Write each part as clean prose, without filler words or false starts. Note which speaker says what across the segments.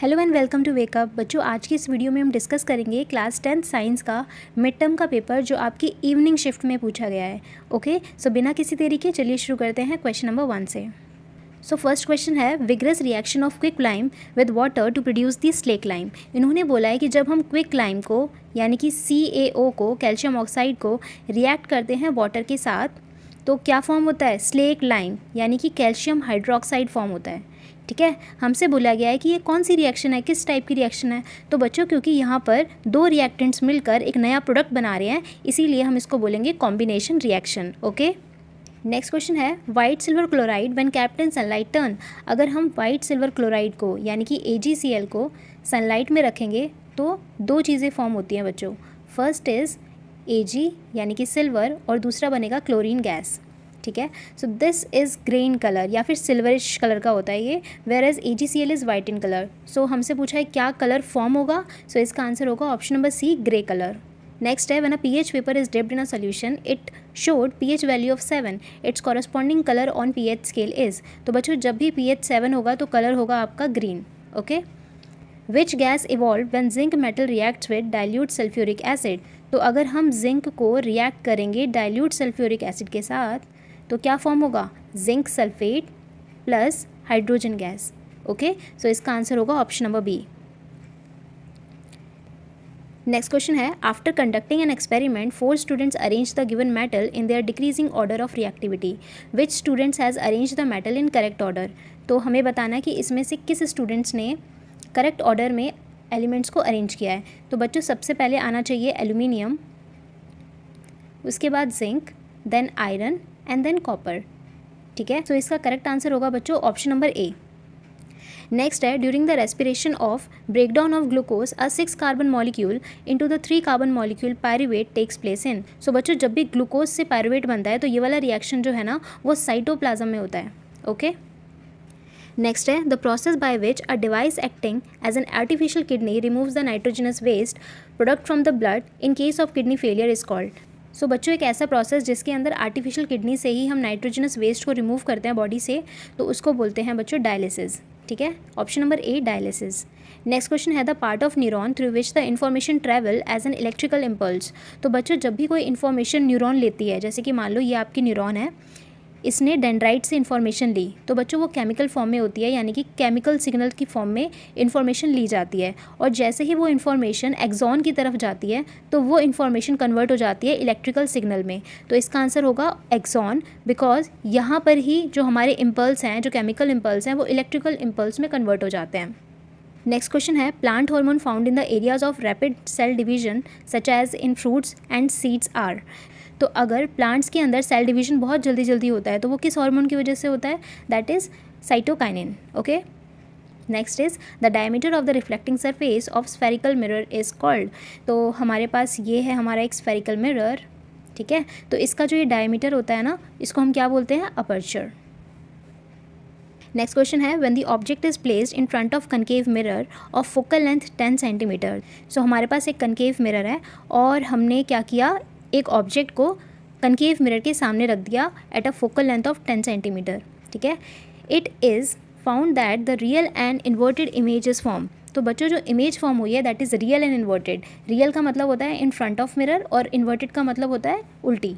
Speaker 1: Hello and welcome to wake up. बच्चों, आज की इस वीडियो में हम डिस्कस करेंगे क्लास 10th साइंस का मिड टर्म का पेपर जो आपकी इवनिंग शिफ्ट में पूछा गया है। ओके, सो बिना किसी देरी के चलिए शुरू करते हैं क्वेश्चन नंबर 1 से। सो फर्स्ट क्वेश्चन है vigorous reaction of quick lime with water to produce the slake lime. इन्होंने बोला है कि जब हम क्विक लाइम को यानी कि CaO को, कैल्शियम ऑक्साइड को रिएक्ट करते हैं वाटर के साथ तो क्या फॉर्म होता है? स्लेक लाइम यानी कि कैल्शियम हाइड्रोक्साइड फॉर्म होता है। ठीक है, हमसे बोला गया है कि ये कौन सी रिएक्शन है, किस टाइप की रिएक्शन है। तो बच्चों, क्योंकि यहाँ पर दो रिएक्टेंट्स मिलकर एक नया प्रोडक्ट बना रहे हैं, इसीलिए हम इसको बोलेंगे combination reaction. Okay, next question है white silver chloride when kept in sunlight turn. अगर हम वाइट सिल्वर क्लोराइड को यानी कि AgCl को सनलाइट में रखेंगे तो दो चीज़ें फॉर्म होती हैं बच्चों। फर्स्ट इज़ Ag यानी कि सिल्वर और दूसरा बनेगा क्लोरीन गैस। ठीक है, so this is green colour या फिर सिल्वरिश कलर का होता है ये, whereas AgCl is white in colour. So हमसे पूछा है क्या कलर फॉर्म होगा, सो इसका आंसर होगा option number C, grey colour. Next है when a pH paper is dipped in a solution it showed pH value of 7, its corresponding colour on pH scale is. तो बच्चों, जब भी pH 7 होगा तो कलर होगा आपका green. Okay, which gas evolve when zinc metal reacts with dilute sulphuric acid. तो अगर हम जिंक को रिएक्ट करेंगे डाइल्यूट सल्फ्यूरिक एसिड के साथ तो क्या फॉर्म होगा? Zinc sulphate plus hydrogen gas. Okay, so इसका आंसर होगा option number B। Next question है after conducting an experiment 4 students arrange the given metal in their decreasing order of reactivity, which students has arrange the metal in correct order. तो हमें बताना है कि इसमें से किस स्टूडेंट्स ने करेक्ट ऑर्डर में एलिमेंट्स को अरेंज किया है। तो बच्चों, सबसे पहले आना चाहिए एल्यूमिनियम, उसके बाद zinc, then iron and then copper. ठीक है, तो इसका करेक्ट आंसर होगा बच्चों ऑप्शन नंबर A। नेक्स्ट है during the respiration of breakdown of glucose a 6 carbon molecule into the 3 carbon molecule pyruvate takes place in. So बच्चों, जब भी ग्लूकोज से पायरुवेट बनता है तो ये वाला रिएक्शन जो है ना वो साइटोप्लाज्म में होता है। ओके, नेक्स्ट है the process by which a device acting as an artificial kidney removes the nitrogenous waste product from the blood in case of kidney failure is called. So बच्चों, एक ऐसा प्रोसेस जिसके अंदर artificial kidney से ही हम nitrogenous waste को remove करते हैं बॉडी से, तो उसको बोलते हैं बच्चों डायलिसिस। ठीक है, option number A, dialysis. Next question है the part of neuron through which the information travel as an electrical impulse. तो बच्चों, जब भी कोई इन्फॉर्मेशन न्यूरॉन लेती है, जैसे कि मान लो ये आपकी न्यूरॉन है, इसने डेंड्राइट से इन्फॉर्मेशन ली, तो बच्चों वो केमिकल फॉर्म में होती है, यानी कि केमिकल सिग्नल की फॉर्म में इन्फॉर्मेशन ली जाती है। और जैसे ही वो इन्फॉर्मेशन एक्सॉन की तरफ जाती है तो वो इन्फॉर्मेशन कन्वर्ट हो जाती है इलेक्ट्रिकल सिग्नल में। तो इसका आंसर होगा एक्सॉन, बिकॉज यहाँ पर ही जो हमारे इम्पल्स हैं, जो केमिकल इम्पल्स हैं, वो इलेक्ट्रिकल इम्पल्स में कन्वर्ट हो जाते हैं। नेक्स्ट क्वेश्चन है plant hormone found in the areas of rapid cell division such as in fruits and seeds are. तो अगर प्लांट्स के अंदर सेल डिवीजन बहुत जल्दी जल्दी होता है तो वो किस हार्मोन की वजह से होता है? That is cytokinin. Okay, next is the diameter of the reflecting surface of spherical mirror is called. तो हमारे पास ये है हमारा एक स्फेरिकल मिरर। ठीक है, तो इसका जो ये डायमीटर होता है ना, इसको हम क्या बोलते हैं? अपर्चर। नेक्स्ट क्वेश्चन है when the object is placed in front of concave mirror of focal length 10 centimetre. So हमारे पास एक कनकेव मिरर है और हमने क्या किया, एक ऑब्जेक्ट को कनकेव मिरर के सामने रख दिया at a focal length of 10 centimetre. ठीक है, it is found that the real and inverted image is form. तो बच्चों, जो इमेज फॉर्म हुई है that is real and inverted. Real का मतलब होता है इन फ्रंट ऑफ मिरर और इन्वर्टेड का मतलब होता है उल्टी।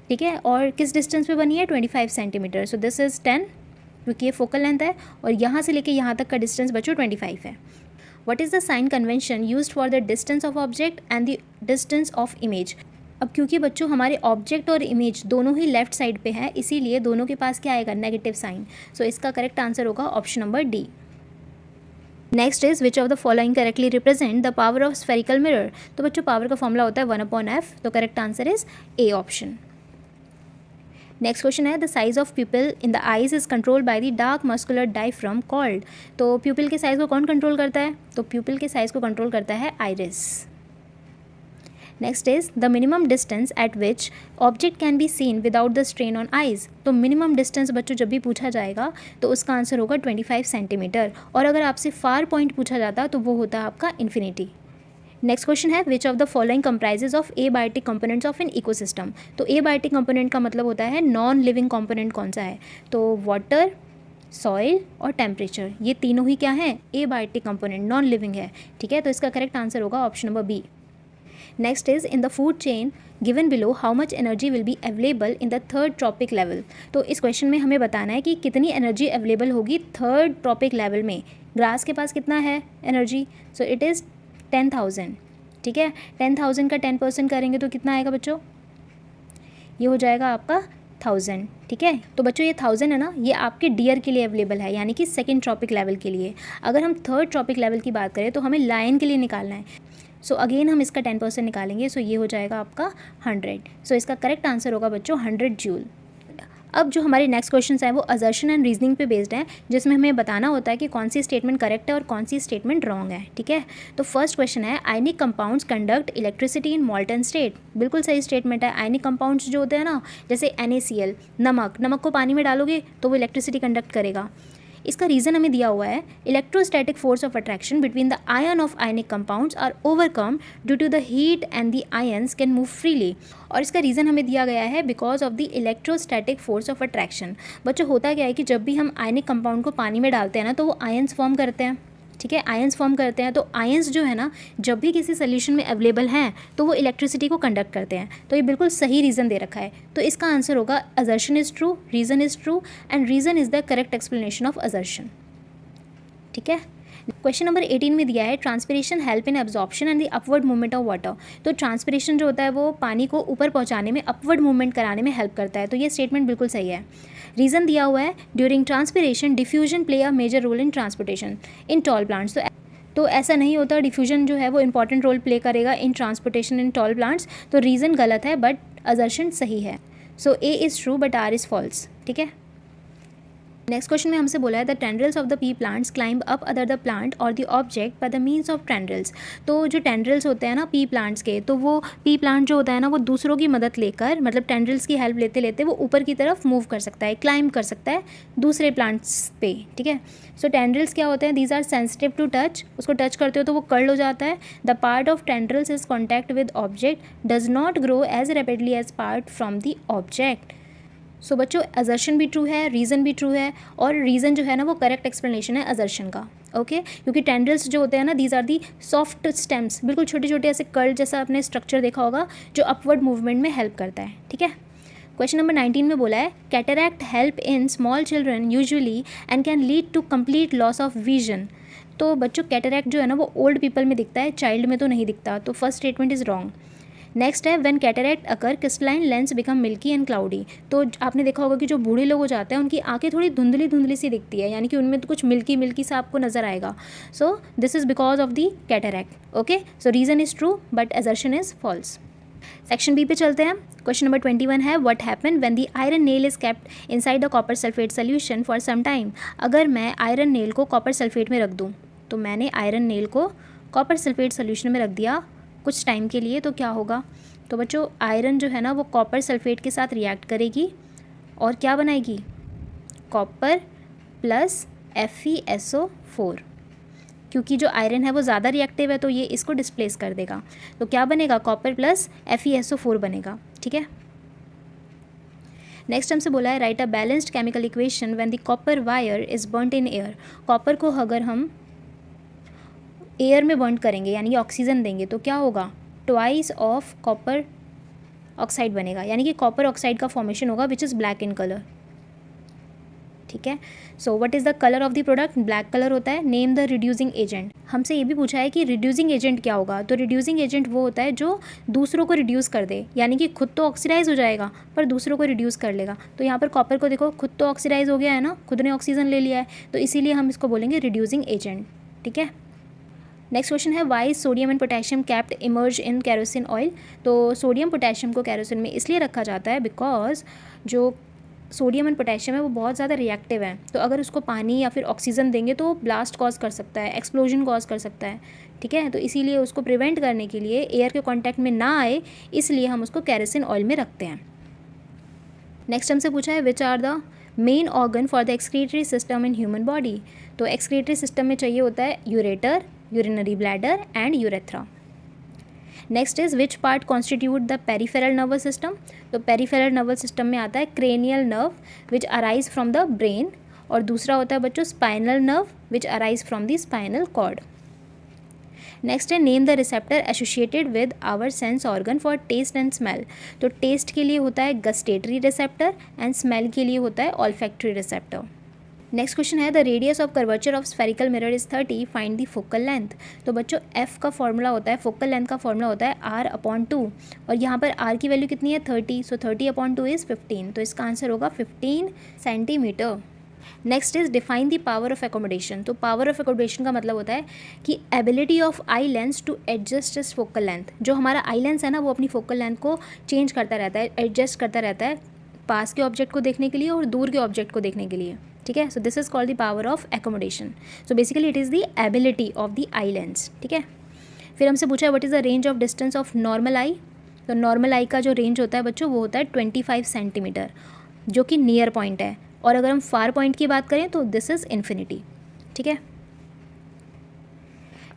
Speaker 1: ठीक है, और किस डिस्टेंस पे बनी है? 25 सेंटीमीटर। सो दिस इज़ 10, क्योंकि ये फोकल लेंथ है, और यहाँ से लेके यहाँ तक का डिस्टेंस बच्चों 25 है। What is the sign convention used for the distance of object and the distance of image. अब क्योंकि बच्चों हमारे ऑब्जेक्ट और इमेज दोनों ही लेफ्ट साइड पे है, इसीलिए दोनों के पास क्या आएगा? Negative sign. सो इसका करेक्ट आंसर होगा option number D। Next is which of the following correctly represent the power of spherical mirror. तो बच्चों, पावर का फॉर्मूला होता है 1/f, तो correct answer is A option. Next question है the size of pupil in the eyes is controlled by the dark muscular diaphragm called. तो pupil के size को कौन कंट्रोल करता है? तो प्यूपिल के साइज को कंट्रोल करता है iris. Next is the minimum distance eight which object can be seen without the strain on eyes. तो मिनिमम डिस्टेंस बच्चों जब भी पूछा जाएगा तो उसका आंसर होगा 25 सेंटीमीटर, और अगर आपसे फार पॉइंट पूछा जाता तो वो होता है आपका इन्फिनिटी। नेक्स्ट क्वेश्चन है विच of the following comprises of abiotic components of an ecosystem. तो एबायोटिक कंपोनेंट का मतलब होता है नॉन लिविंग कंपोनेंट कौन सा है? तो वाटर, सॉइल और टेम्परेचर, ये तीनों ही क्या है, एबायोटिक कंपोनेंट, नॉन लिविंग है, ठीक है। तो इसका करेक्ट आंसर होगा option number B. Next is in the food chain given below how much energy will be available in the third trophic level. तो इस क्वेश्चन में हमें बताना है कि कितनी एनर्जी अवेलेबल होगी थर्ड ट्रॉपिक लेवल में। ग्रास के पास कितना है एनर्जी, सो इट इज़ 10,000, ठीक है। 10,000 का 10% करेंगे तो कितना आएगा बच्चों, ये हो जाएगा आपका 1000, ठीक है। तो बच्चों ये 1000 है ना, ये आपके डियर के लिए अवेलेबल है, यानी कि सेकंड ट्रॉपिक लेवल के लिए। अगर हम थर्ड ट्रॉपिक लेवल की बात करें तो हमें लायन के लिए निकालना है, सो अगेन हम इसका 10% निकालेंगे, सो ये हो जाएगा आपका 100। सो इसका करेक्ट आंसर होगा बच्चों 100 जूल। अब जो हमारे नेक्स्ट क्वेश्चन हैं वो असर्शन एंड रीजनिंग पे बेस्ड हैं, जिसमें हमें बताना होता है कि कौन सी स्टेटमेंट करेक्ट है और कौन सी स्टेटमेंट रॉन्ग है, ठीक है। तो फर्स्ट क्वेश्चन है ionic compounds conduct electricity in मॉल्टन state. बिल्कुल सही स्टेटमेंट है। आयनिक कंपाउंड्स जो होते हैं ना, जैसे NaCl, नमक को पानी में डालोगे तो वो इलेक्ट्रिसिटी कंडक्ट करेगा। इसका रीज़न हमें दिया हुआ है, electrostatic force of attraction between the ion of ionic compounds are overcome due to the heat and the ions can move freely. और इसका रीज़न हमें दिया गया है because of the electrostatic force of attraction. बच्चों होता क्या है कि जब भी हम आयनिक कंपाउंड को पानी में डालते हैं ना, तो वो आयन्स फॉर्म करते हैं, ठीक है, आयन्स फॉर्म करते हैं। तो आयन्स जो है ना, जब भी किसी सोल्यूशन में अवेलेबल हैं तो वो इलेक्ट्रिसिटी को कंडक्ट करते हैं। तो ये बिल्कुल सही रीज़न दे रखा है। तो इसका आंसर होगा assertion is true, reason is true and reason is the correct explanation of assertion, ठीक है। क्वेश्चन नंबर 18 में दिया है transpiration help in absorption and the upward movement of water. तो ट्रांसपिरेशन जो होता है वो पानी को ऊपर पहुंचाने में, अपवर्ड मूवमेंट कराने में हेल्प करता है। तो ये स्टेटमेंट बिल्कुल सही है। रीज़न दिया हुआ है during transpiration diffusion play a major role in transportation in tall plants. तो ऐसा नहीं होता, डिफ्यूजन जो है वो इंपॉर्टेंट रोल प्ले करेगा in transportation in tall plants. तो रीज़न गलत है बट असर्शन सही है। So A is true but R is false, ठीक है। नेक्स्ट क्वेश्चन में हमसे बोला है the tendrils of the pea plants climb up other the plant और the object by the means of tendrils. तो जो टेंड्रिल्स होते हैं ना पी प्लांट्स के, तो वो पी प्लांट जो होता है ना, वो दूसरों की मदद लेकर, मतलब टेंड्रिल्स की हेल्प लेते लेते वो ऊपर की तरफ मूव कर सकता है, क्लाइंब कर सकता है दूसरे प्लांट्स पे, ठीक है। सो टेंड्रिल्स क्या होते हैं, these are sensitive to touch. उसको टच करते हो तो वो कर्ल हो जाता है। The part of tendrils is contact with object does not grow as rapidly as part from the object. So बच्चों असर्शन भी ट्रू है, रीज़न भी ट्रू है, और रीज़न जो है ना वो करेक्ट एक्सप्लेनेशन है असर्शन का, ओके। क्योंकि टेंड्रिल्स जो होते हैं ना, these are the soft stems, बिल्कुल छोटे छोटे ऐसे कर्ल जैसा आपने स्ट्रक्चर देखा होगा जो अपवर्ड मूवमेंट में हेल्प करता है, ठीक है। क्वेश्चन नंबर 19 में बोला है cataract help in small children usually and can lead to complete loss of vision. तो बच्चों कैटरैक्ट जो है ना वो ओल्ड पीपल में दिखता है, चाइल्ड में तो नहीं दिखता। तो first statement is wrong. Next है when cataract occur crystalline lens become milky and cloudy. तो आपने देखा होगा कि जो बूढ़े लोग हो जाते हैं उनकी आंखें थोड़ी धुंधली धुंधली सी दिखती है, यानी कि उनमें तो कुछ मिल्की मिल्की सा आपको नजर आएगा। So this is because of the cataract, okay. So reason is true but assertion is false. Section B पे चलते हैं। क्वेश्चन नंबर 21 है what happen when the iron nail is kept inside the copper sulphate solution for some time. अगर मैं iron nail को copper sulphate में रख दूँ, तो मैंने आयरन नेल को कॉपर सल्फेट सोल्यूशन में रख दिया कुछ टाइम के लिए, तो क्या होगा। तो बच्चों आयरन जो है ना वो कॉपर सल्फेट के साथ रिएक्ट करेगी और क्या बनाएगी, कॉपर प्लस FeSO4। क्योंकि जो आयरन है वो ज़्यादा रिएक्टिव है तो ये इसको डिस्प्लेस कर देगा। तो क्या बनेगा, कॉपर प्लस FeSO4 बनेगा, ठीक है। नेक्स्ट हमसे बोला है right a balanced chemical equation when the copper wire is burnt in air. Copper को अगर हम एयर में बर्न करेंगे यानी कि ऑक्सीजन देंगे तो क्या होगा, ट्वाइस ऑफ कॉपर ऑक्साइड बनेगा, यानी कि कॉपर ऑक्साइड का फॉर्मेशन होगा which is black in colour, ठीक है। So what is the colour of the product, black colour होता है। Name the reducing agent. हमसे ये भी पूछा है कि रिड्यूसिंग एजेंट क्या होगा। तो रिड्यूसिंग एजेंट वो होता है जो दूसरों को रिड्यूस कर दे, यानी कि खुद तो ऑक्सीडाइज हो जाएगा पर दूसरों को रिड्यूस कर लेगा। तो यहाँ पर कॉपर को देखो, खुद तो ऑक्सीडाइज हो गया है ना, खुद ने ऑक्सीजन ले लिया है, तो इसीलिए हम इसको बोलेंगे रिड्यूसिंग एजेंट, ठीक है। नेक्स्ट क्वेश्चन है why sodium and potassium kept immerse in kerosene oil. तो सोडियम पोटेशियम को कैरोसिन में इसलिए रखा जाता है बिकॉज जो सोडियम एंड पोटेशियम है वो बहुत ज़्यादा रिएक्टिव है। तो अगर उसको पानी या फिर ऑक्सीजन देंगे तो ब्लास्ट कॉज कर सकता है, एक्सप्लोजन कॉज कर सकता है, ठीक है। तो इसीलिए उसको प्रिवेंट करने के लिए, एयर के कॉन्टैक्ट में ना आए, इसलिए हम उसको कैरोसिन ऑयल में रखते हैं। नेक्स्ट हमसे पूछा है which are the main organ for the excretory system in human body. तो एक्सक्रीटरी सिस्टम में चाहिए होता है ureter, urinary bladder and urethra. Next is which part constitute the peripheral nervous system. तो पेरिफेरल नर्वस सिस्टम में आता है cranial nerve which arise from the brain और दूसरा होता है बच्चों spinal nerve which arise from the spinal cord. Next is name the receptor associated with our sense organ for taste and smell. तो taste के लिए होता है गस्टेटरी रिसेप्टर एंड स्मेल के लिए होता है ऑल्फैक्टरी रिसेप्टर। नेक्स्ट क्वेश्चन है the radius of curvature of spherical mirror is 30, find the focal length. तो बच्चों एफ का फॉर्मूला होता है, फोकल लेंथ का फॉर्मूला होता है r/2 और यहाँ पर r की वैल्यू कितनी है 30, सो 30/2 इज़ 15, तो इसका आंसर होगा 15 centimetre. Next is define the power of accommodation. तो पावर ऑफ एकोमोडेशन का मतलब होता है कि ability of eye lens to adjust its focal length. जो हमारा आई लेंस है ना वो अपनी फोकल लेंथ को चेंज करता रहता है, एडजस्ट करता रहता है पास के ऑब्जेक्ट को देखने के लिए और दूर के ऑब्जेक्ट को देखने के लिए, ठीक है। So this is called the power of accommodation. So basically it is the ability of the eye lens, ठीक है। फिर हमसे पूछा है what is the range of distance of normal eye. तो नॉर्मल आई का जो रेंज होता है बच्चों वो होता है 25 सेंटीमीटर, जो कि नियर पॉइंट है। और अगर हम फार पॉइंट की बात करें तो दिस इज़ इन्फिनिटी, ठीक है।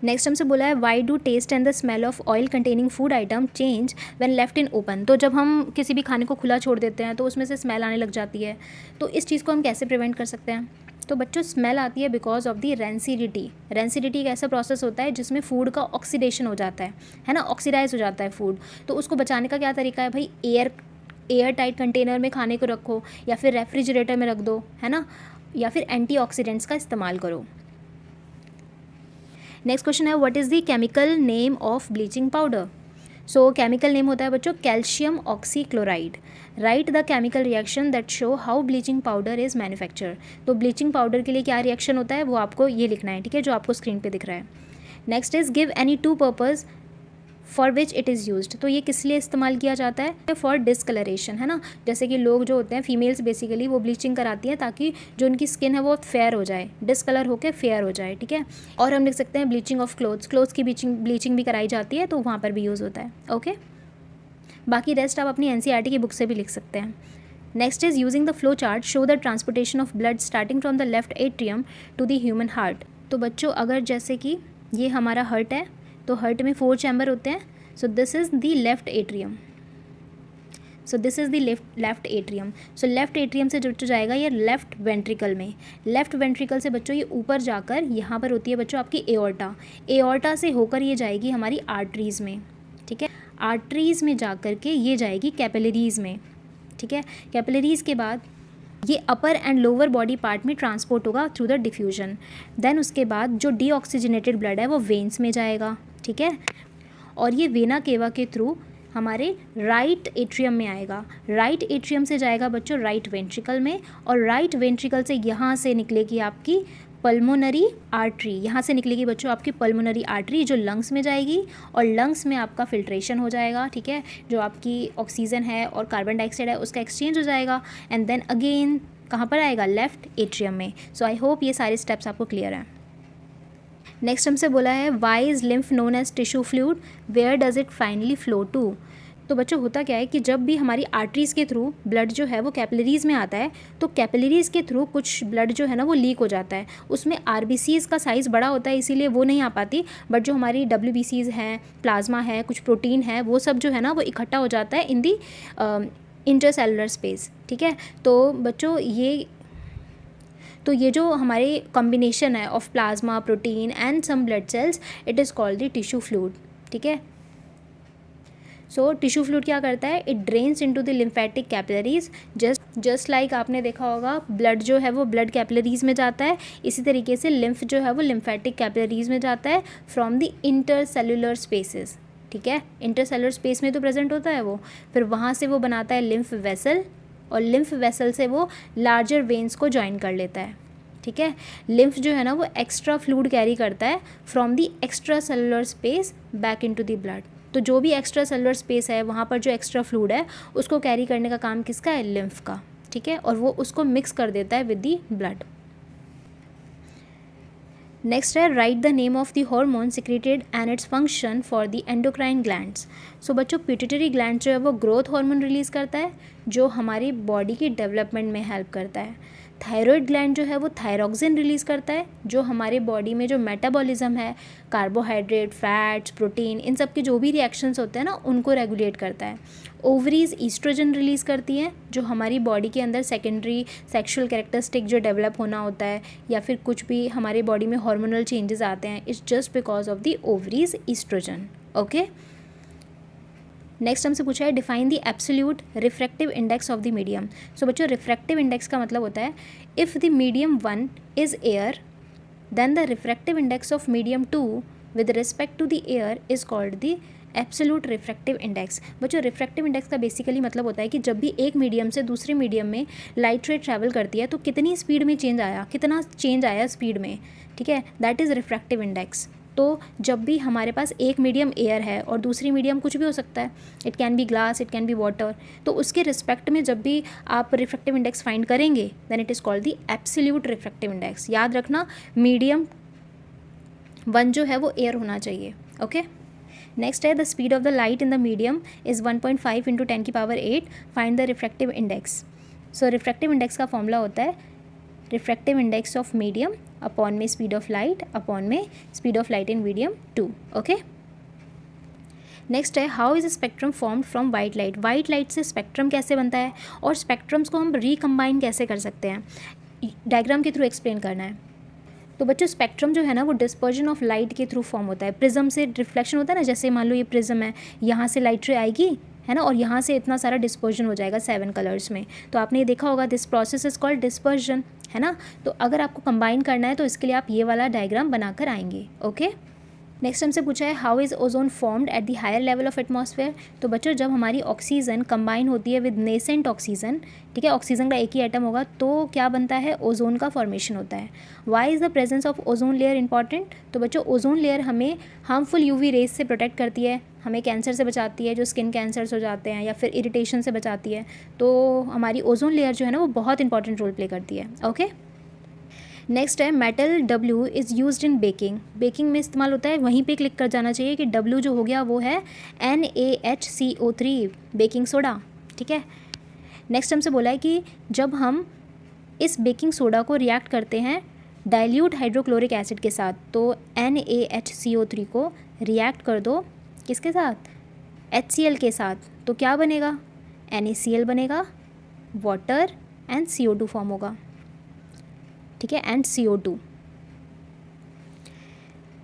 Speaker 1: नेक्स्ट हमसे बोला है why do taste and the smell of oil containing food item change when left in open. तो जब हम किसी भी खाने को खुला छोड़ देते हैं तो उसमें से स्मेल आने लग जाती है, तो इस चीज़ को हम कैसे प्रिवेंट कर सकते हैं। तो बच्चों स्मेल आती है because of the rancidity. Rancidity एक ऐसा प्रोसेस होता है जिसमें फूड का ऑक्सीडेशन हो जाता है ना, ऑक्सीडाइज हो जाता है फूड। तो उसको बचाने का क्या तरीका है भाई, एयर टाइट कंटेनर में खाने को रखो या फिर रेफ्रिजरेटर में रख दो, है ना, या फिर एंटीऑक्सीडेंट्स का इस्तेमाल करो। नेक्स्ट क्वेश्चन है what is the chemical name of bleaching powder. So chemical name होता है बच्चों calcium oxychloride. Right the chemical reaction that show how bleaching powder is manufacture. तो ब्लीचिंग पाउडर के लिए क्या रिएक्शन होता है वो आपको ये लिखना है, ठीक है, जो आपको स्क्रीन पे दिख रहा है। Next is give any two purpose for which it is used. तो ये किस लिए इस्तेमाल किया जाता है, फॉर डिस्कलरेशन, है ना। जैसे कि लोग जो होते हैं फीमेल्स बेसिकली वो ब्लीचिंग कराती हैं ताकि जो उनकी स्किन है वो फेयर हो जाए, डिस्कलर होकर फेयर हो जाए, ठीक है। और हम लिख सकते हैं ब्लीचिंग ऑफ क्लोथ्स की ब्लीचिंग भी कराई जाती है, तो वहाँ पर भी यूज़ होता है, ओके। बाकी रेस्ट आप अपनी NCERT की बुक से भी लिख सकते हैं। Next is using the flow chart show the transportation of blood starting from the left atrium to the human heart. तो बच्चों अगर जैसे कि ये हमारा हार्ट है तो हार्ट में 4 चैम्बर होते हैं। सो this is the left atrium. So this is the left atrium. So left atrium से जो जाएगा ये लेफ्ट वेंट्रिकल में। लेफ्ट वेंट्रिकल से बच्चों ये ऊपर जाकर यहाँ पर होती है बच्चों आपकी एओर्टा। एओर्टा से होकर ये जाएगी हमारी आर्टरीज़ में, ठीक है। आर्टरीज़ में जा कर के ये जाएगी कैपिलरीज़ में, ठीक है। कैपिलरीज़ के बाद ये अपर एंड लोअर बॉडी पार्ट में ट्रांसपोर्ट होगा थ्रू द डिफ्यूजन। देन उसके बाद जो डीऑक्सीजनेटेड ब्लड है वो वेन्स में जाएगा, ठीक है। और ये वेना केवा के थ्रू हमारे राइट एट्रियम में आएगा। राइट एट्रियम से जाएगा बच्चों राइट वेंट्रिकल में, और राइट वेंट्रिकल से यहाँ से निकलेगी आपकी पल्मोनरी आर्टरी। यहाँ से निकलेगी बच्चों आपकी पल्मोनरी आर्टरी जो लंग्स में जाएगी, और लंग्स में आपका फिल्ट्रेशन हो जाएगा, ठीक है। जो आपकी ऑक्सीजन है और कार्बन डाइऑक्साइड है उसका एक्सचेंज हो जाएगा, एंड देन अगेन कहाँ पर आएगा, लेफ्ट एट्रियम में। सो आई होप ये सारे स्टेप्स आपको क्लियर हैं। नेक्स्ट हमसे बोला है why is lymph known as tissue fluid, where does it finally flow to. तो बच्चों होता क्या है कि जब भी हमारी आर्टरीज़ के थ्रू ब्लड जो है वो कैपिलरीज़ में आता है, तो कैपिलरीज़ के थ्रू कुछ ब्लड जो है ना वो लीक हो जाता है। उसमें RBCs का साइज़ बड़ा होता है इसीलिए वो नहीं आ पाती, बट जो हमारी WBCs हैं, प्लाज्मा है, कुछ प्रोटीन है, वो सब जो है ना वो इकट्ठा हो जाता है इन दी इंटरसेलुलर स्पेस, ठीक है। तो बच्चों ये जो हमारे कॉम्बिनेशन है of plasma, protein and some blood cells, it is called the tissue fluid, ठीक है। सो टिश्यू फ्लूइड क्या करता है, it drains into the lymphatic capillaries. Just like आपने देखा होगा ब्लड जो है वो ब्लड कैपिलरीज में जाता है, इसी तरीके से लिम्फ जो है वो लिम्फेटिक कैपिलरीज में जाता है फ्रॉम द इंटरसेलुलर स्पेसेस, ठीक है। इंटरसेलुलर स्पेस में तो प्रेजेंट होता है वो, फिर वहाँ से वो बनाता है लिम्फ वेसल, और लिम्फ वेसल से वो लार्जर वेन्स को ज्वाइन कर लेता है, ठीक है। लिम्फ जो है ना वो एक्स्ट्रा फ्लूइड कैरी करता है from the extra cellular space back into the blood. तो जो भी एक्स्ट्रा सेलुलर स्पेस है वहाँ पर जो एक्स्ट्रा फ्लूइड है उसको कैरी करने का काम किसका है, लिम्फ का, ठीक है। और वो उसको मिक्स कर देता है विद द ब्लड। नेक्स्ट है write the name of the hormone secreted and its function for the endocrine glands. So बच्चों पिट्यूटरी ग्लैंड जो है वो ग्रोथ हार्मोन रिलीज़ करता है जो हमारी बॉडी की डेवलपमेंट में हेल्प करता है। थायरॉयड ग्लैंड जो है वो थायरॉक्सिन रिलीज़ करता है, जो हमारे बॉडी में जो मेटाबॉलिज्म है, कार्बोहाइड्रेट, फैट्स, प्रोटीन, इन सब के जो भी रिएक्शंस होते हैं ना, उनको रेगुलेट करता है। ओवरीज ईस्ट्रोजन रिलीज़ करती हैं, जो हमारी बॉडी के अंदर सेकेंडरी सेक्सुअल कैरेक्टरिस्टिक जो डेवलप होना होता है, या फिर कुछ भी हमारे बॉडी में हार्मोनल चेंजेस आते हैं, it's just because of the ovaries oestrogen. Okay, next हमसे पूछा है define the absolute refractive index of the medium. So बच्चों, रिफ्रैक्टिव इंडेक्स का मतलब होता है if the medium 1 is air then the refractive index of medium 2 with respect to the air is called the absolute refractive index. बच्चों, refractive index का basically मतलब होता है कि जब भी एक मीडियम से दूसरे मीडियम में लाइट रे ट्रैवल करती है तो कितनी स्पीड में चेंज आया, कितना चेंज आया स्पीड में, ठीक है, दैट इज़ रिफ्रैक्टिव इंडेक्स। तो जब भी हमारे पास एक मीडियम एयर है और दूसरी मीडियम कुछ भी हो सकता है, it can be glass, it can be water, तो उसके रिस्पेक्ट में जब भी आप रिफ्रैक्टिव इंडेक्स फाइंड करेंगे then it is called the absolute refractive index. याद रखना, मीडियम 1 जो है वो एयर होना चाहिए। ओके, नेक्स्ट है the speed of the light in the medium is 1.5 × 10⁸ find the refractive index. So refractive index का फॉर्मूला होता है refractive index of medium upon में स्पीड ऑफ लाइट अपॉन में speed of light in medium 2। Okay, next है how is spectrum formed from white light. White light से spectrum कैसे बनता है और स्पेक्ट्रम्स को हम रिकम्बाइन कैसे कर सकते हैं, डायग्राम के थ्रू एक्सप्लेन करना है। तो बच्चों, स्पेक्ट्रम जो है ना वो डिस्पर्जन ऑफ लाइट के थ्रू फॉर्म होता है। प्रिज्म से रिफ्लेक्शन होता है ना, जैसे मान लो ये प्रिज्म है, यहाँ से लाइट रे आएगी, है ना, और यहाँ से इतना सारा डिस्पर्जन हो जाएगा 7 कलर्स में। तो आपने ये देखा होगा, this process is called dispersion, है ना। तो अगर आपको कंबाइन करना है तो इसके लिए आप ये वाला डायग्राम बनाकर आएंगे। ओके, नेक्स्ट हमसे पूछा है how is ozone formed at the higher level of atmosphere. तो बच्चों, जब हमारी ऑक्सीजन कंबाइन होती है विद नेसेंट ऑक्सीजन, ठीक है, ऑक्सीजन का एक ही एटम होगा, तो क्या बनता है, ओजोन का फॉर्मेशन होता है। Why is the presence of ozone layer important. तो बच्चों, ओजोन लेयर हमें हार्मफुल यूवी रेज से प्रोटेक्ट करती है, हमें कैंसर से बचाती है, जो स्किन कैंसर्स हो जाते हैं, या फिर इरिटेशन से बचाती है। तो हमारी ओजोन लेयर जो है ना वो बहुत इंपॉर्टेंट रोल प्ले करती है। ओके, नेक्स्ट है metal W is used in baking. Baking में इस्तेमाल होता है, वहीं पे क्लिक कर जाना चाहिए कि W जो हो गया वो है NaHCO3, बेकिंग सोडा, ठीक है। नेक्स्ट हमसे बोला है कि जब हम इस बेकिंग सोडा को रिएक्ट करते हैं डाइल्यूट हाइड्रोक्लोरिक एसिड के साथ, तो NaHCO3 को रिएक्ट कर दो किसके साथ, HCl के साथ, तो क्या बनेगा, NaCl बनेगा, वाटर एंड CO2 फॉर्म होगा, ठीक है, एंड CO2।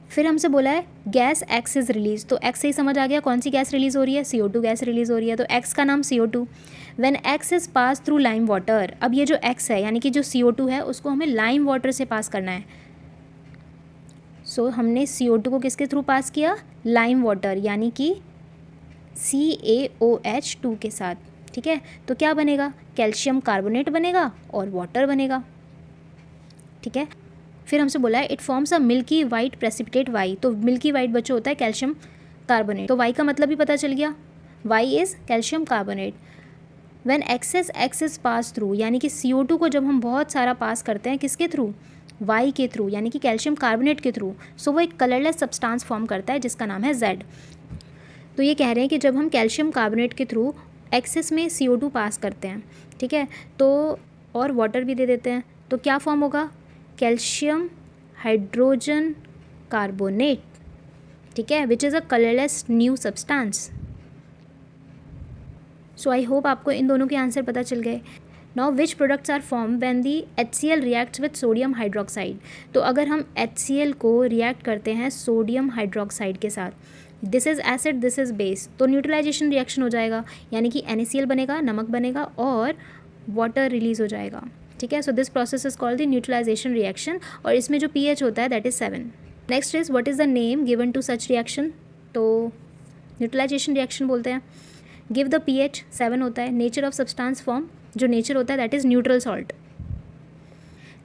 Speaker 1: फिर हमसे बोला है गैस X इज़ रिलीज, तो X से ही समझ आ गया कौन सी गैस रिलीज़ हो रही है, CO2 गैस रिलीज़ हो रही है, तो X का नाम CO2। When X is pass through lime water, अब ये जो X है यानी कि जो CO2 है उसको हमें लाइम वाटर से पास करना है। सो हमने CO2 को किसके थ्रू पास किया, लाइम वाटर, यानी कि CaOH2 के साथ, ठीक है। तो क्या बनेगा, कैल्शियम कार्बोनेट बनेगा और वाटर बनेगा, ठीक है। फिर हमसे बोला है it forms a milky white precipitate Y, तो मिल्की वाइट बच्चों होता है कैल्शियम कार्बोनेट, तो वाई का मतलब भी पता चल गया, Y is calcium carbonate. When excess X is pass through, यानी कि CO2 को जब हम बहुत सारा पास करते हैं किसके थ्रू, वाई के थ्रू, यानी कि कैल्शियम कार्बोनेट के थ्रू, सो वो एक कलरलेस सब्सटेंस फॉर्म करता है जिसका नाम है Z। तो ये कह रहे हैं कि जब हम कैल्शियम कार्बोनेट के थ्रू एक्सेस में CO2 पास करते हैं, ठीक है, तो और वाटर भी दे देते हैं, तो क्या फॉर्म होगा, कैल्शियम हाइड्रोजन कार्बोनेट, ठीक है, which is a colourless new substance. So I hope आपको इन दोनों के आंसर पता चल गए। Now which products are form when the HCl reacts with sodium hydroxide. तो अगर हम HCl को रिएक्ट करते हैं सोडियम हाइड्रोक्साइड के साथ, this is acid this is base, तो न्यूट्रलाइजेशन रिएक्शन हो जाएगा, यानी कि NaCl बनेगा, नमक बनेगा और वाटर रिलीज हो जाएगा, ठीक है। So this process is called the neutralisation reaction, और इसमें जो pH होता है that is 7। Next is what is the name given to such reaction, तो न्यूट्रलाइजेशन रिएक्शन बोलते हैं। गिव द pH 7 होता है। नेचर ऑफ सब्सटेंस फॉर्म, जो नेचर होता है that is neutral salt.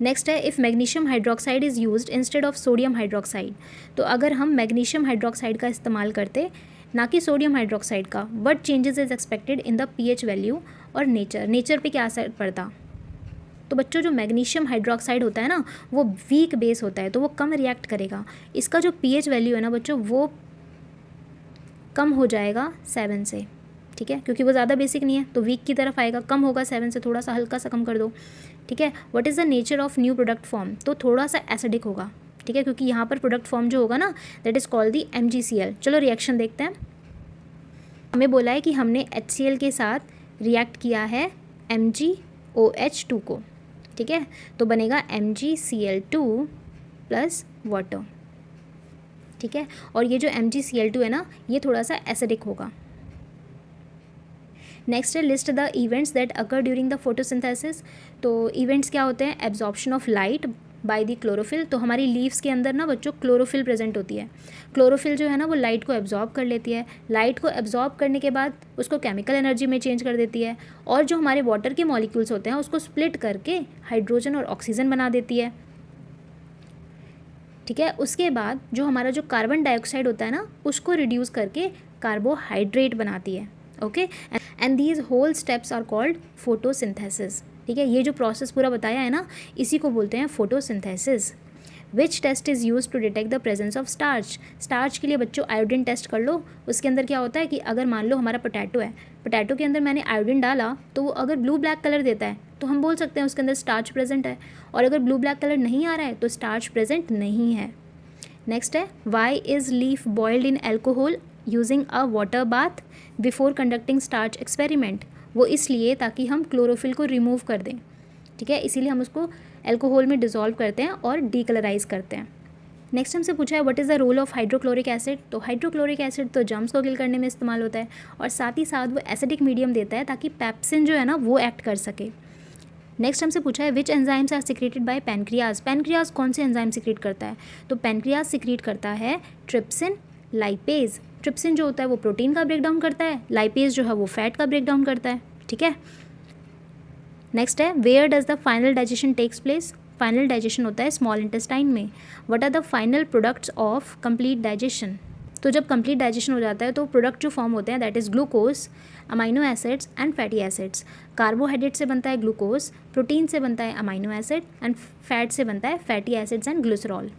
Speaker 1: Next है if magnesium hydroxide is used instead of sodium hydroxide, तो अगर हम मैग्नीशियम हाइड्रोक्साइड का इस्तेमाल करते ना कि सोडियम हाइड्रोक्साइड का, but changes is expected in the pH value और नेचर पे क्या असर पड़ता। तो बच्चों, जो मैग्नीशियम हाइड्रोक्साइड होता है ना वो वीक बेस होता है, तो वो कम रिएक्ट करेगा, इसका जो pH वैल्यू है ना बच्चों वो कम हो जाएगा 7 से, ठीक है, क्योंकि वो ज़्यादा बेसिक नहीं है तो वीक की तरफ आएगा, कम होगा 7 से, थोड़ा सा हल्का सा कम कर दो, ठीक है। What is the nature of new product form, तो थोड़ा सा एसिडिक होगा, ठीक है, क्योंकि यहाँ पर प्रोडक्ट फॉर्म जो होगा ना that is called the MgCl। चलो रिएक्शन देखते हैं। हमें बोला है कि हमने HCl के साथ रिएक्ट किया है MgOH2 को, ठीक है, तो बनेगा MgCl2 प्लस वाटर, ठीक है। और ये जो MgCl2 है ना ये थोड़ा सा एसिडिक होगा। नेक्स्ट है list the events that occur during the photosynthesis. तो इवेंट्स क्या होते हैं, absorption of light by the chlorophyll. तो हमारी लीव्स के अंदर ना बच्चों क्लोरोफिल प्रेजेंट होती है। क्लोरोफिल जो है ना वो लाइट को एब्जॉर्ब कर लेती है, लाइट को एब्जॉर्ब करने के बाद उसको केमिकल एनर्जी में चेंज कर देती है, और जो हमारे वाटर के मॉलिक्यूल्स होते हैं उसको स्प्लिट करके हाइड्रोजन और ऑक्सीजन बना देती है, ठीक है। उसके बाद जो हमारा जो कार्बन डाइऑक्साइड होता है ना उसको रिड्यूस करके कार्बोहाइड्रेट बनाती है, okay. And these whole steps are called photosynthesis, ठीक है। ये जो प्रोसेस पूरा बताया है ना इसी को बोलते हैं photosynthesis. Which test is use to detect the presence of starch. Starch के लिए बच्चों आयोडीन टेस्ट कर लो। उसके अंदर क्या होता है कि अगर मान लो हमारा पोटैटो है, पोटैटो के अंदर मैंने आयोडीन डाला तो वो अगर ब्लू ब्लैक कलर देता है तो हम बोल सकते हैं उसके अंदर स्टार्च प्रेजेंट है, और अगर ब्लू ब्लैक कलर नहीं आ रहा है तो स्टार्च प्रेजेंट नहीं है। नेक्स्ट है why is leaf boiled in alcohol using a water bath before conducting starch experiment. वो इसलिए ताकि हम क्लोरोफिल को रिमूव कर दें, ठीक है, इसीलिए हम उसको एल्कोहल में डिसॉल्व करते हैं और डीकलराइज करते हैं। नेक्स्ट हमसे पूछा है what is the role of hydrochloric acid. तो हाइड्रोक्लोरिक एसिड तो जर्म्स को किल करने में इस्तेमाल होता है, और साथ ही साथ वो एसिडिक मीडियम देता है ताकि पेप्सिन जो है ना वो एक्ट कर सके। नेक्स्ट हमसे पूछा है which enzymes are secreted by pancreas. Pancreas कौन से एंजाइम सिक्रेट करता है, तो पैनक्रियाज सिक्रेट करता है ट्रिप्सिन, लाइपेज। ट्रिप्सिन जो होता है वो प्रोटीन का ब्रेक डाउन करता है, लाइपेज जो है वो फैट का ब्रेक डाउन करता है, ठीक है। नेक्स्ट है where does the final digestion takes place. Final digestion होता है स्मॉल इंटेस्टाइन में। What are the final products of complete digestion. तो जब कंप्लीट डाइजेशन हो जाता है तो प्रोडक्ट जो फॉर्म होते हैं that is glucose, amino acids and fatty acids. Carbohydrate से बनता है ग्लूकोज, प्रोटीन से बनता है अमाइनो एसिड, एंड फैट से बनता है fatty acids and glycerol.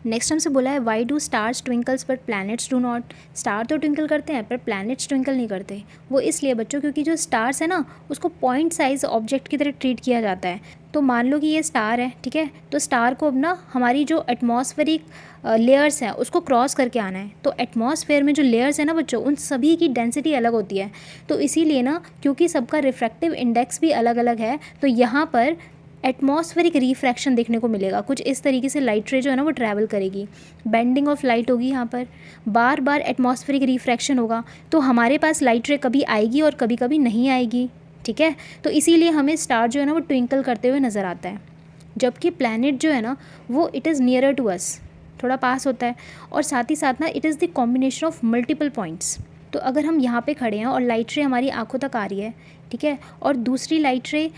Speaker 1: Next हमसे बोला है why do stars twinkles but planets do not. Star तो ट्विंकल करते हैं पर प्लैनेट्स ट्विंकल नहीं करते। वो इसलिए बच्चों क्योंकि जो स्टार्स है ना उसको पॉइंट साइज ऑब्जेक्ट की तरह ट्रीट किया जाता है। तो मान लो कि ये स्टार है, ठीक है, तो स्टार को अब ना हमारी जो एटमॉस्फेरिक लेयर्स हैं उसको क्रॉस करके आना है। तो एटमॉस्फेयर में जो लेयर्स है ना बच्चों उन सभी की डेंसिटी अलग होती है, तो इसीलिए ना क्योंकि सबका रिफ्रैक्टिव इंडेक्स भी अलग अलग है तो यहाँ पर एटमॉस्फेरिक रिफ्रैक्शन देखने को मिलेगा। कुछ इस तरीके से लाइट रे जो है ना वो ट्रैवल करेगी, बेंडिंग ऑफ लाइट होगी, यहाँ पर बार बार एटमॉस्फेरिक रिफ्रैक्शन होगा, तो हमारे पास लाइट रे कभी आएगी और कभी कभी नहीं आएगी, ठीक है। तो इसीलिए हमें स्टार जो है ना वो ट्विंकल करते हुए नज़र आता है, जबकि प्लैनेट जो है ना वो it is nearer to us, थोड़ा पास होता है, और साथ ही साथ ना it is the combination of multiple points. तो अगर हम यहाँ पे खड़े हैं और लाइट रे हमारी आंखों तक आ रही है, ठीक है, और दूसरी लाइट रे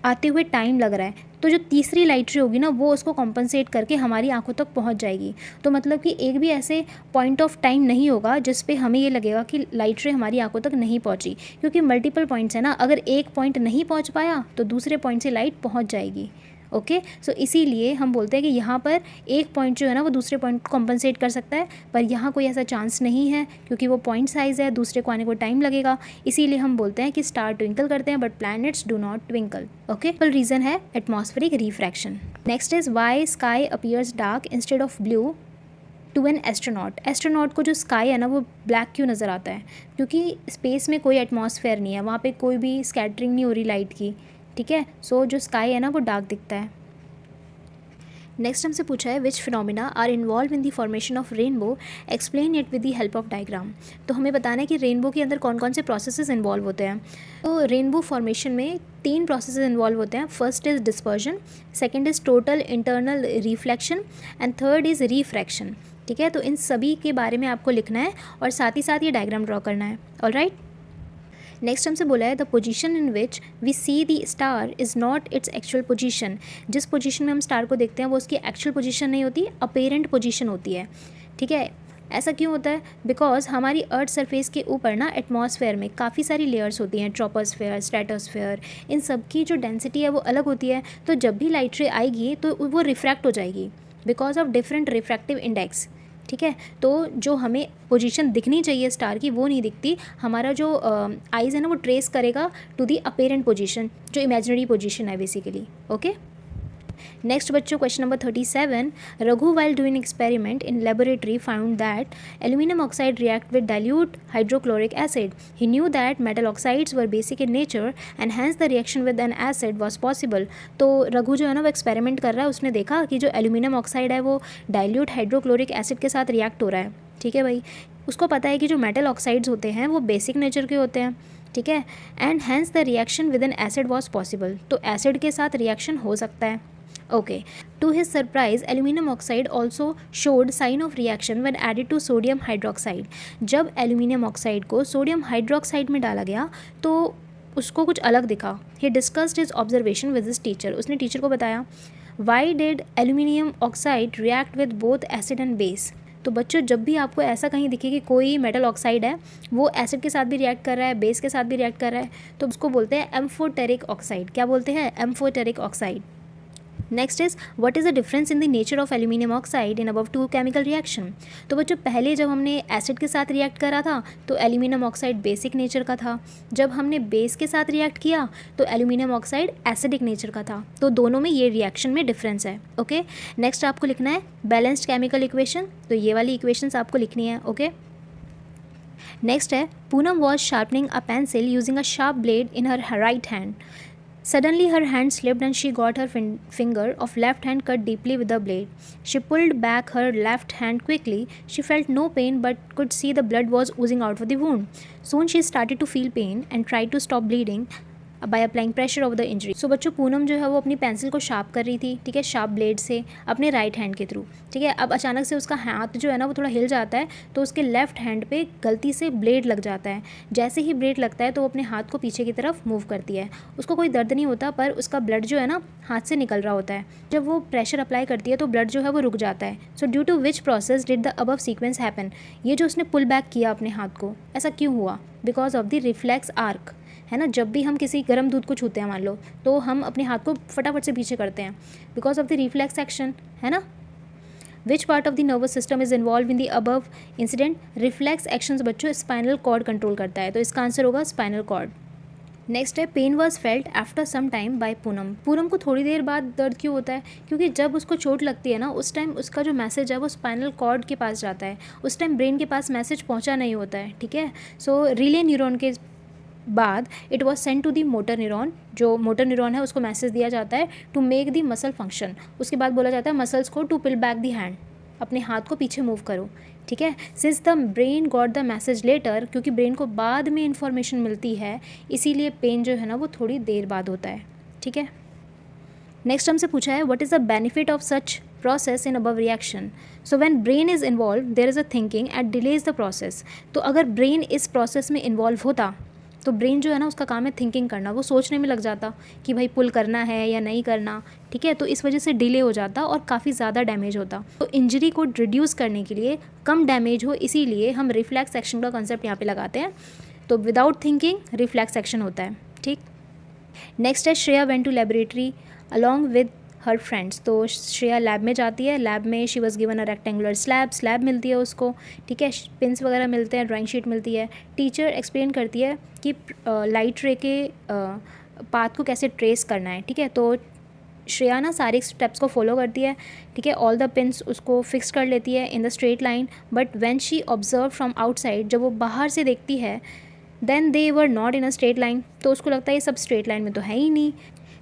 Speaker 1: आते हुए टाइम लग रहा है, तो जो तीसरी लाइट रे होगी ना वो उसको कॉम्पनसेट करके हमारी आंखों तक पहुंच जाएगी। तो मतलब कि एक भी ऐसे पॉइंट ऑफ टाइम नहीं होगा जिस पे हमें ये लगेगा कि लाइट रे हमारी आंखों तक नहीं पहुंची, क्योंकि मल्टीपल पॉइंट्स है ना, अगर एक पॉइंट नहीं पहुंच पाया तो दूसरे पॉइंट से लाइट पहुंच जाएगी, ओके। सो इसीलिए हम बोलते हैं कि यहाँ पर एक पॉइंट जो है ना वो दूसरे पॉइंट को कॉम्पनसेट कर सकता है, पर यहाँ कोई ऐसा चांस नहीं है क्योंकि वो पॉइंट साइज़ है, दूसरे को आने को टाइम लगेगा। इसीलिए हम बोलते हैं कि स्टार ट्विंकल करते हैं but planets do not twinkle, okay. पल रीज़न है atmospheric refraction. Next is why sky appears dark instead of blue to an astronaut. Astronaut को जो स्काई है ना वो ब्लैक क्यों नज़र आता है, क्योंकि स्पेस में कोई एटमॉस्फेयर नहीं है, वहाँ पे कोई भी स्कैटरिंग नहीं हो रही लाइट की, ठीक है। सो जो स्काई है ना वो डार्क दिखता है। नेक्स्ट हमसे पूछा है which phenomena are involve in the formation of rainbow, explain it with the help of diagram. तो हमें बताना है कि रेनबो के अंदर कौन कौन से प्रोसेसेस इन्वॉल्व होते हैं। तो रेनबो फॉर्मेशन में 3 प्रोसेसेस इन्वॉल्व होते हैं। First is dispersion, second is total internal reflection, and third is refraction, ठीक है। तो इन सभी के बारे में आपको लिखना है और साथ ही साथ ये डायग्राम ड्रॉ करना है, ऑलराइट। नेक्स्ट हमसे बोला है the position in which we see the star is not its actual position. जिस पोजीशन में हम स्टार को देखते हैं वो उसकी एक्चुअल पोजीशन नहीं होती, अपेरेंट पोजीशन होती है, ठीक है। ऐसा क्यों होता है, बिकॉज हमारी अर्थ सरफेस के ऊपर ना एटमॉस्फेयर में काफ़ी सारी लेयर्स होती हैं, ट्रोपोस्फेयर, स्ट्रेटोस्फेयर, इन सब की जो डेंसिटी है वो अलग होती है। तो जब भी लाइट रे आएगी तो वो रिफ्रैक्ट हो जाएगी because of different refractive index, ठीक है। तो जो हमें पोजीशन दिखनी चाहिए स्टार की वो नहीं दिखती, हमारा जो आइज़ है ना वो ट्रेस करेगा टू दी अपेरेंट पोजीशन, जो इमेजिनरी पोजीशन है बेसिकली। ओके, नेक्स्ट बच्चों question number 37, Raghu while doing experiment in laboratory found that aluminium oxide react with dilute hydrochloric acid. He knew that metal oxides were basic in nature and hence the reaction with an acid was possible. तो रघु जो है ना वो experiment कर रहा है, उसने देखा कि जो एल्यूमिनियम ऑक्साइड है वो डाइल्यूट हाइड्रोक्लोरिक एसिड के साथ रिएक्ट हो रहा है। ठीक है भाई, उसको पता है कि जो मेटल ऑक्साइड्स होते हैं वो बेसिक नेचर के होते हैं। ठीक है, and hence the reaction with an acid was possible, तो एसिड के साथ रिएक्शन हो सकता है। Okay. To his surprise, aluminum oxide also showed sign of reaction when added to sodium hydroxide. जब एल्यूमिनियम ऑक्साइड को सोडियम हाइड्रोक्साइड में डाला गया तो उसको कुछ अलग दिखा। He discussed his observation with his teacher. उसने टीचर को बताया Why did aluminium oxide react with both acid and base? तो बच्चों जब भी आपको ऐसा कहीं दिखे कि कोई मेटल ऑक्साइड है वो एसिड के साथ भी रिएक्ट कर रहा है, बेस के साथ भी रिएक्ट कर रहा है, तो उसको बोलते हैं एम्फोटेरिक ऑक्साइड। क्या बोलते हैं? Amphoteric oxide. Next is what is the difference in the nature of aluminium oxide in above two chemical reaction. तो बच्चों पहले जब हमने एसिड के साथ रिएक्ट करा था तो एल्यूमिनियम ऑक्साइड बेसिक नेचर का था, जब हमने बेस के साथ रिएक्ट किया तो एल्यूमिनियम ऑक्साइड एसिडिक नेचर का था। तो दोनों में ये रिएक्शन में डिफरेंस है। ओके, नेक्स्ट आपको लिखना है बैलेंस्ड केमिकल इक्वेशन, तो ये वाली इक्वेशंस आपको लिखनी है। ओके, नेक्स्ट है Poonam was sharpening a pencil using a sharp blade in her right hand. Suddenly her hand slipped and she got her finger of left hand cut deeply with the blade. She pulled back her left hand quickly. She felt no pain but could see the blood was oozing out of the wound. Soon she started to feel pain and tried to stop bleeding by applying pressure over the injury. So बच्चों पूनम जो है वो अपनी pencil को sharp कर रही थी, ठीक है, शार्प ब्लेड से अपने राइट हैंड के थ्रू. ठीक है, अब अचानक से उसका हाथ जो है ना वो थोड़ा हिल जाता है तो उसके लेफ्ट हैंड पे गलती से ब्लेड लग जाता है. जैसे ही ब्लेड लगता है तो वो अपने हाथ को पीछे की तरफ मूव करती है. उसको कोई दर्द नहीं होता पर उसका ब्लड जो है ना हाथ से निकल रहा होता है. जब वो प्रेशर अप्लाई करती है तो ब्लड जो है वो रुक जाता है. So due to which process did the above sequence happen. ये जो उसने पुल बैक किया अपने हाथ को, ऐसा क्यों हुआ? Because of the reflex arc, है ना. जब भी हम किसी गर्म दूध को छूते हैं मान लो तो हम अपने हाथ को फटाफट से पीछे करते हैं because of the reflex action, है ना. Which part of the nervous system is involve in the above incident. Reflex actions बच्चों स्पाइनल कॉर्ड कंट्रोल करता है, तो इसका आंसर होगा स्पाइनल कॉर्ड. नेक्स्ट है pain was felt after some time by Poonam. Poonam को थोड़ी देर बाद दर्द क्यों होता है? क्योंकि जब उसको चोट लगती है ना उस टाइम उसका जो मैसेज है वो स्पाइनल कॉर्ड के पास जाता है, उस टाइम ब्रेन के पास मैसेज पहुंचा नहीं होता है. ठीक है, सो रिले न्यूरॉन के बाद it was send to the motor neuron. जो मोटर न्यूरॉन है उसको मैसेज दिया जाता है to make the muscle function. उसके बाद बोला जाता है मसल्स को to pull back the hand, अपने हाथ को पीछे मूव करो. ठीक है, since the brain got the message later, क्योंकि ब्रेन को बाद में इंफॉर्मेशन मिलती है इसीलिए पेन जो है ना वो थोड़ी देर बाद होता है. ठीक है, नेक्स्ट हमसे पूछा है what is the benefit of such process in above reaction. So when brain is involve there is a thinking and delays the process. तो अगर ब्रेन इस प्रोसेस में इन्वॉल्व होता तो ब्रेन जो है ना उसका काम है थिंकिंग करना, वो सोचने में लग जाता कि भाई पुल करना है या नहीं करना. ठीक है, तो इस वजह से डिले हो जाता और काफ़ी ज़्यादा डैमेज होता. तो इंजरी को रिड्यूस करने के लिए, कम डैमेज हो इसीलिए हम रिफ्लेक्स एक्शन का कॉन्सेप्ट यहाँ पे लगाते हैं. तो विदाउट थिंकिंग रिफ्लेक्स एक्शन होता है. ठीक, नेक्स्ट है Shreya went to laboratory along with her friends. तो श्रेया लैब में जाती है. लैब में she was given a rectangular slab मिलती है उसको. ठीक है, पिंस वगैरह मिलते हैं, ड्राइंग शीट मिलती है. टीचर एक्सप्लेन करती है कि लाइट रे के पाथ को कैसे ट्रेस करना है. ठीक है, तो श्रेया ना सारे स्टेप्स को फॉलो करती है. ठीक है, ऑल द पिंस उसको फिक्स कर लेती है in the straight line. But when she observe from outside, जब वो बाहर से देखती है then they were not in a straight line. तो उसको लगता है ये सब स्ट्रेट लाइन में तो है ही नहीं.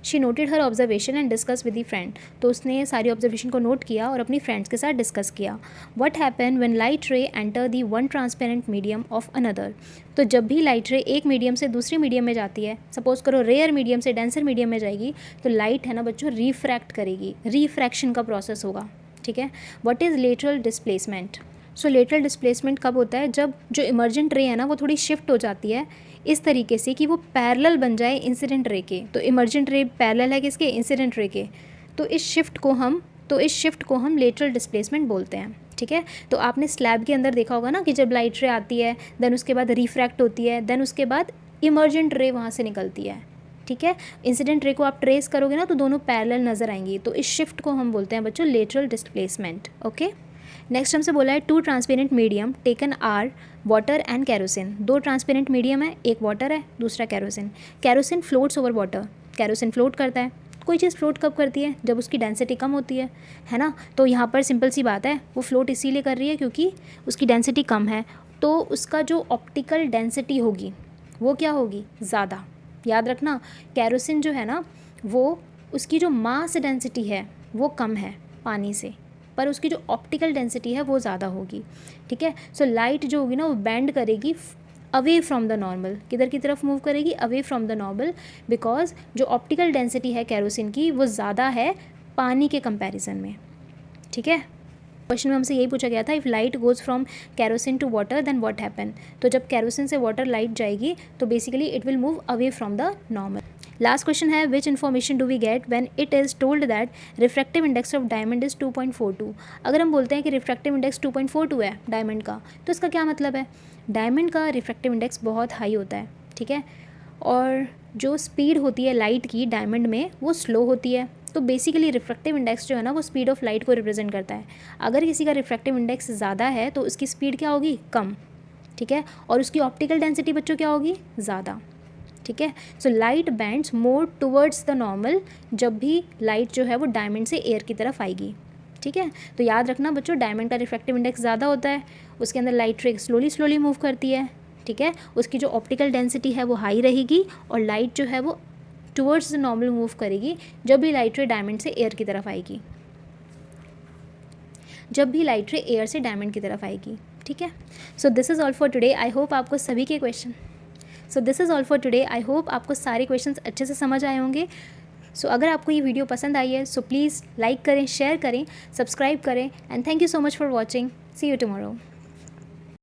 Speaker 1: She noted her observation and discuss with the friend. तो उसने सारी ऑब्जर्वेशन को नोट किया और अपनी फ्रेंड्स के साथ डिस्कस किया. व्हाट हैपन व्हेन लाइट रे enter the one transparent medium of another. तो जब भी लाइट रे एक मीडियम से दूसरे मीडियम में जाती है, सपोज करो रेयर मीडियम से डेंसर मीडियम में जाएगी, तो लाइट है ना बच्चों रिफ्रैक्ट करेगी, रिफ्रैक्शन का प्रोसेस होगा. ठीक है, what is lateral displacement. So lateral displacement कब होता है? जब जो इमर्जेंट रे है ना वो थोड़ी शिफ्ट हो जाती है इस तरीके से कि वो पैरेलल बन जाए इंसिडेंट रे के. तो इमर्जेंट रे पैरेलल है किसके? इंसिडेंट रे के. तो इस शिफ्ट को हम लेटरल डिस्प्लेसमेंट बोलते हैं. ठीक है, तो आपने स्लैब के अंदर देखा होगा ना कि जब लाइट रे आती है देन उसके बाद रिफ्रैक्ट होती है, देन उसके बाद इमर्जेंट रे वहाँ से निकलती है. ठीक है, इंसिडेंट रे को आप ट्रेस करोगे ना तो दोनों पैरेलल नज़र आएंगी. तो इस शिफ्ट को हम बोलते हैं बच्चों लेटरल डिस्प्लेसमेंट. ओके, नेक्स्ट हमसे बोला है 2 transparent medium taken are water and kerosene. 2 transparent medium है, एक वाटर है दूसरा kerosene. Kerosene floats over water, kerosene float करता है। कोई चीज़ फ्लोट कब करती है? जब उसकी डेंसिटी कम होती है ना। तो यहाँ पर सिंपल सी बात है, वो फ्लोट इसीलिए कर रही है क्योंकि उसकी डेंसिटी कम है, तो उसका जो ऑप्टिकल डेंसिटी होगी वो क्या होगी? ज़्यादा। याद रखना, कैरोसिन जो है ना वो उसकी जो मास डेंसिटी है वो कम है पानी से, पर उसकी जो ऑप्टिकल डेंसिटी है वो ज़्यादा होगी। ठीक है, सो लाइट जो होगी ना वो बेंड करेगी अवे फ्रॉम द नॉर्मल। किधर की तरफ मूव करेगी? Away from the normal, because जो ऑप्टिकल डेंसिटी है कैरोसिन की वो ज़्यादा है पानी के कंपैरिजन में। ठीक है, क्वेश्चन में हमसे यही पूछा गया था, if light goes from kerosene to water then what happen. तो जब कैरोसिन से वाटर लाइट जाएगी तो basically it will move away from the normal. Last question है, which information do we get when it is told that refractive index of diamond is 2.42। अगर हम बोलते हैं कि रिफ्रैक्टिव इंडेक्स 2.42 है डायमंड का, तो इसका क्या मतलब है? डायमंड का रिफ्रैक्टिव इंडेक्स बहुत हाई होता है। ठीक है, और जो स्पीड होती है लाइट की डायमंड में वो स्लो होती है। तो बेसिकली रिफ्रैक्टिव इंडेक्स जो है ना वो स्पीड ऑफ लाइट को रिप्रेजेंट करता है। अगर किसी का रिफ्रैक्टिव इंडेक्स ज़्यादा है तो उसकी स्पीड क्या होगी? कम। ठीक है, और उसकी ऑप्टिकल डेंसिटी बच्चों क्या होगी? ज़्यादा। ठीक है, so light bends more towards the normal जब भी लाइट जो है वो डायमंड से एयर की तरफ आएगी। ठीक है, तो याद रखना बच्चों, डायमंड का रिफ्रैक्टिव इंडेक्स ज़्यादा होता है, उसके अंदर लाइट रे स्लोली मूव करती है। ठीक है, उसकी जो ऑप्टिकल डेंसिटी है वो हाई रहेगी और लाइट जो है वो टुवर्ड्स द नॉर्मल मूव करेगी जब भी लाइट रे डायमंड से एयर की तरफ आएगी, जब भी लाइट रे एयर से डायमंड की तरफ आएगी। ठीक है, so this is all for today. I hope आपको सभी के क्वेश्चन आई होप आपको सारे क्वेश्चंस अच्छे से समझ आए होंगे। सो अगर आपको ये वीडियो पसंद आई है सो प्लीज़ लाइक करें, शेयर करें, सब्सक्राइब करें and thank you so much for watching. See you tomorrow.